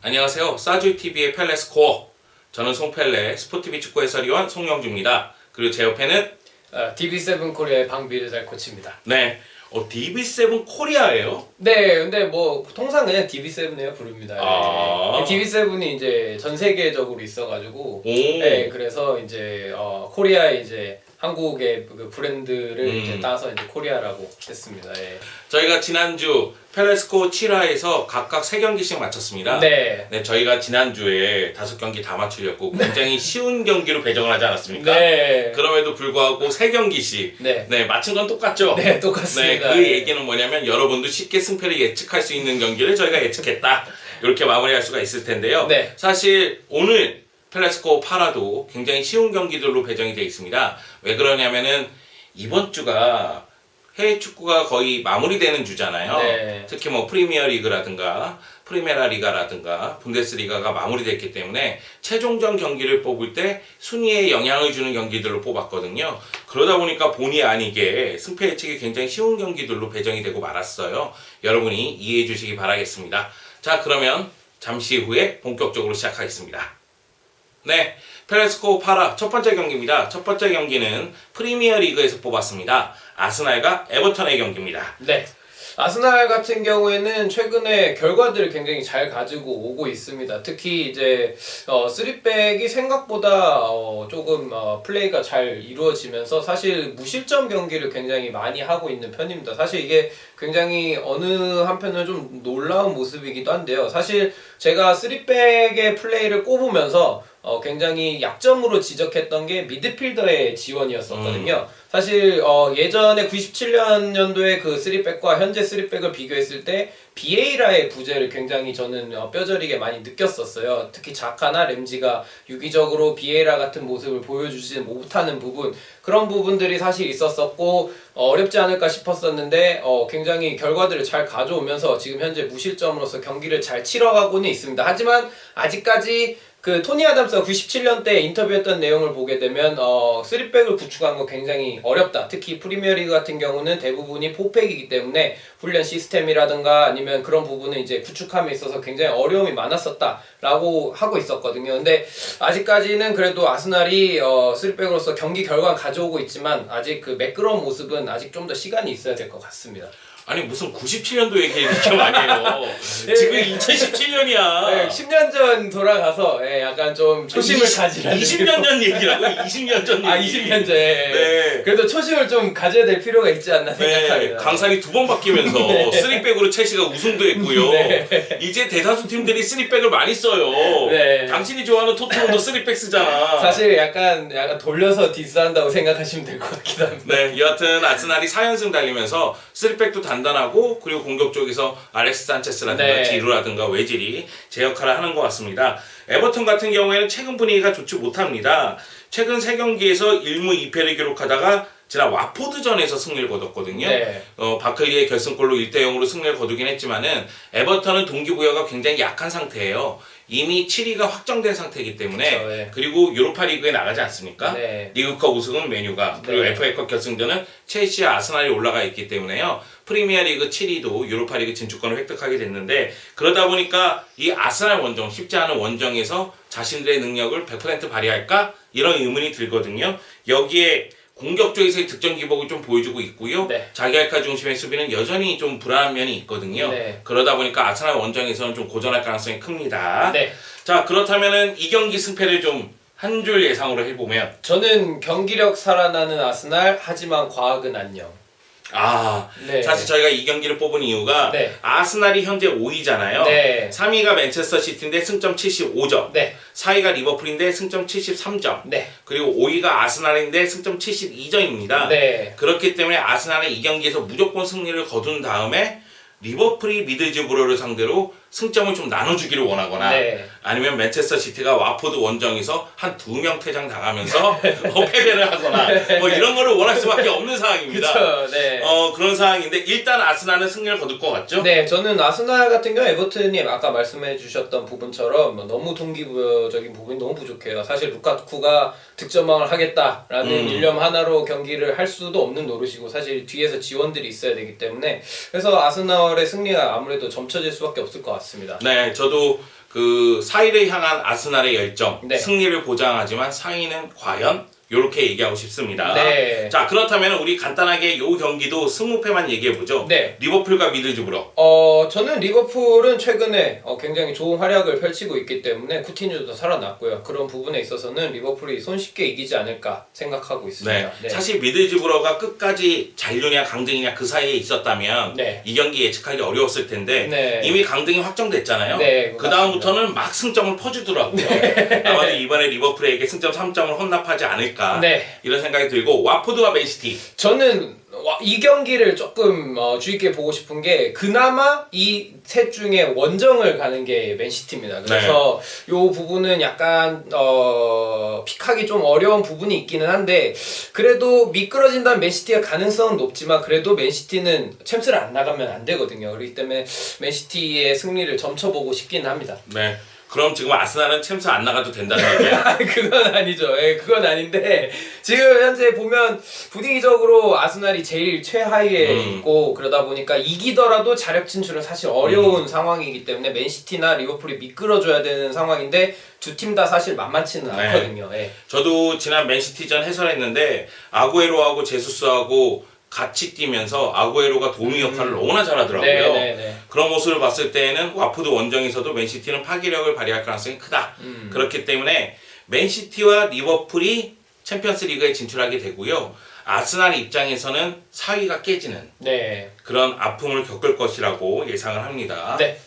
안녕하세요. 싸주TV의 펠레스코어. 저는 송펠레 스포티비 축구 해설위원 송영주입니다. 그리고 제 옆에는 DB7 코리아의 방비르잘 코치입니다. 네, DB7 코리아예요? 네, 근데 뭐 통상 그냥 DB7이에요 부릅니다. 아. DB7이 이제 전 세계적으로 있어가지고, 오. 네, 그래서 이제 코리아에 이제 한국의 그 브랜드를 이제 따서 이제 코리아라고 했습니다. 예. 저희가 지난주 펠레스코 7화에서 각각 3경기씩 마쳤습니다. 네. 네, 저희가 지난주에 5경기 다 맞추려고 굉장히 쉬운 경기로 배정을 하지 않았습니까? 네. 그럼에도 불구하고 3경기씩 네. 맞춘 건 똑같죠? 네, 똑같습니다. 그 얘기는 뭐냐면 여러분도 쉽게 승패를 예측할 수 있는 경기를 저희가 예측했다. 이렇게 마무리할 수가 있을 텐데요. 네. 사실 오늘 펠레스코 8화도 굉장히 쉬운 경기들로 배정이 되어 있습니다. 왜 그러냐면은 이번 주가 해외 축구가 거의 마무리되는 주잖아요. 네. 특히 뭐 프리미어 리그라든가 프리메라 리가라든가 분데스리가가 마무리됐기 때문에 최종전 경기를 뽑을 때 순위에 영향을 주는 경기들로 뽑았거든요. 그러다 보니까 본의 아니게 승패 예측이 굉장히 쉬운 경기들로 배정이 되고 말았어요. 여러분이 이해해 주시기 바라겠습니다. 자, 그러면 잠시 후에 본격적으로 시작하겠습니다. 네, 펠레스코 8화 첫 번째 경기입니다. 첫 번째 경기는 프리미어 리그에서 뽑았습니다. 아스날과 에버턴의 경기입니다. 네. 아스날 같은 경우에는 최근에 결과들을 굉장히 잘 가지고 오고 있습니다. 특히 이제 3백이 생각보다 조금 플레이가 잘 이루어지면서 사실 무실점 경기를 굉장히 많이 하고 있는 편입니다. 사실 이게 굉장히 어느 한편은 좀 놀라운 모습이기도 한데요. 사실 제가 3백의 플레이를 꼽으면서 굉장히 약점으로 지적했던 게 미드필더의 지원이었었거든요. 사실 예전에 97년도에 그 3백과 현재 3백을 비교했을 때 비에이라의 부재를 굉장히 저는 뼈저리게 많이 느꼈었어요. 특히 자카나 램지가 유기적으로 비에이라 같은 모습을 보여주지 못하는 부분, 그런 부분들이 사실 있었었고 어렵지 않을까 싶었었는데 굉장히 결과들을 잘 가져오면서 지금 현재 무실점으로서 경기를 잘 치러가고는 있습니다. 하지만 아직까지 그 토니 아담스가 97년 때 인터뷰했던 내용을 보게 되면 3백을 구축한 거 굉장히 어렵다. 특히 프리미어리그 같은 경우는 대부분이 4백이기 때문에 훈련 시스템이라든가 아니면 그런 부분은 이제 구축함에 있어서 굉장히 어려움이 많았었다라고 하고 있었거든요. 근데 아직까지는 그래도 아스날이 3백으로서 경기 결과를 가져오고 있지만 아직 그 매끄러운 모습은 아직 좀 더 시간이 있어야 될 것 같습니다. 아니 무슨 97년도 얘기 이렇게 많이 해요. 지금 2017년이야. 네, 10년 전 돌아가서 약간 좀 초심을 가지라는 20년 전 얘기라고? 20년 전 얘기. 20년 전. 네. 그래도 초심을 좀 가져야 될 필요가 있지 않나 생각합니다. 강산이 2번 바뀌면서 3백으로 첼시가 우승도 했고요. 이제 대다수 팀들이 3백을 많이 써요. 네. 당신이 좋아하는 토트넘도 3백 쓰잖아. 사실 약간 돌려서 디스한다고 생각하시면 될 것 같기도 합니다. 네, 여하튼 아스날이 4연승 달리면서 3백도 단단하고 그리고 공격 쪽에서 알렉스 산체스라든가 지루라든가 외질이 제 역할을 하는 것 같습니다. 에버턴 같은 경우에는 최근 분위기가 좋지 못합니다. 최근 3경기에서 1무 2패를 기록하다가 지난 와포드전에서 승리를 거뒀거든요. 네. 바클리의 결승골로 1대0으로 승리를 거두긴 했지만은 에버턴은 동기부여가 굉장히 약한 상태예요. 이미 7위가 확정된 상태이기 때문에 그쵸, 네. 그리고 유로파 리그에 나가지 않습니까? 네. 리그컵 우승은 메뉴가 그리고 FA컵 결승전은 첼시와 아스날이 올라가 있기 때문에요. 프리미어 리그 7위도 유로파 리그 진출권을 획득하게 됐는데 그러다 보니까 이 아스날 원정 쉽지 않은 원정에서 자신들의 능력을 100% 발휘할까? 이런 의문이 들거든요. 여기에 공격 쪽에서의 득점 기복을 좀 보여주고 있고요. 네. 자기알카 중심의 수비는 여전히 좀 불안한 면이 있거든요. 네. 그러다 보니까 아스날 원정에서는 좀 고전할 가능성이 큽니다. 네. 자, 그렇다면은 이 경기 승패를 좀 한 줄 예상으로 해보면 저는 경기력 살아나는 아스날, 하지만 과학은 안녕. 네. 사실 저희가 이 경기를 뽑은 이유가 아스날이 현재 5위잖아요. 3위가 맨체스터 시티인데 승점 75점. 4위가 리버풀인데 승점 73점. 그리고 5위가 아스날인데 승점 72점입니다. 그렇기 때문에 아스날은 이 경기에서 무조건 승리를 거둔 다음에 리버풀이 미드즈브로를 상대로 승점을 좀 나눠주기를 원하거나 아니면 맨체스터 시티가 와포드 원정에서 한 2명 퇴장 당하면서 패배를 하거나 뭐 이런 거를 원할 수밖에 없는 상황입니다. 그쵸, 그런 상황인데 일단 아스날은 승리를 거둘 것 같죠? 네, 저는 아스날 같은 경우 에버튼이 아까 말씀해 주셨던 부분처럼 너무 동기부여적인 부분이 너무 부족해요. 사실 루카쿠가 득점왕을 하겠다라는 일념 하나로 경기를 할 수도 없는 노릇이고 사실 뒤에서 지원들이 있어야 되기 때문에 그래서 아스날의 승리가 아무래도 점쳐질 수밖에 없을 것 같습니다. 네, 저도 그 4위를 향한 아스날의 열정, 네. 승리를 보장하지만 4위는 과연? 이렇게 얘기하고 싶습니다. 네. 자, 그렇다면 우리 간단하게 요 경기도 승무패만 얘기해보죠. 네. 리버풀과 미드즈브러. 저는 리버풀은 최근에 굉장히 좋은 활약을 펼치고 있기 때문에 쿠티뉴도 살아났고요. 그런 부분에 있어서는 리버풀이 손쉽게 이기지 않을까 생각하고 있습니다. 네. 네. 사실 미드즈브러가 끝까지 잔류냐 강등이냐 그 사이에 있었다면 네. 이 경기 예측하기 어려웠을 텐데 네. 이미 강등이 확정됐잖아요. 네, 그 다음부터는 막 승점을 퍼주더라고요. 아마도 이번에 리버풀에게 승점 3점을 헌납하지 않을까 네. 이런 생각이 들고 와포드와 맨시티. 저는 이 경기를 조금 주의 깊게 보고 싶은 게 그나마 이 셋 중에 원정을 가는 게 맨시티입니다. 그래서 이 부분은 약간 픽하기 좀 어려운 부분이 있기는 한데 그래도 미끄러진다면 맨시티가 가능성은 높지만 그래도 맨시티는 챔스를 안 나가면 안 되거든요. 그렇기 때문에 맨시티의 승리를 점쳐보고 싶긴 합니다. 네. 그럼 지금 아스날은 챔스 안 나가도 된다는 얘기야? 그건 아니죠. 예, 그건 아닌데 지금 현재 보면 분위기적으로 아스날이 제일 최하위에 있고 그러다 보니까 이기더라도 자력 진출은 사실 어려운 상황이기 때문에 맨시티나 리버풀이 미끄러줘야 되는 상황인데 두 팀 다 사실 만만치는 네. 않거든요. 예. 저도 지난 맨시티전 해설했는데 아구에로하고 제수스하고 같이 뛰면서 아구에로가 도미 역할을 너무나 잘하더라고요. 네. 그런 모습을 봤을 때는 와포드 원정에서도 맨시티는 파괴력을 발휘할 가능성이 크다. 그렇기 때문에 맨시티와 리버풀이 챔피언스 리그에 진출하게 되고요. 아스날 입장에서는 4위가 깨지는 네. 그런 아픔을 겪을 것이라고 예상을 합니다. 네.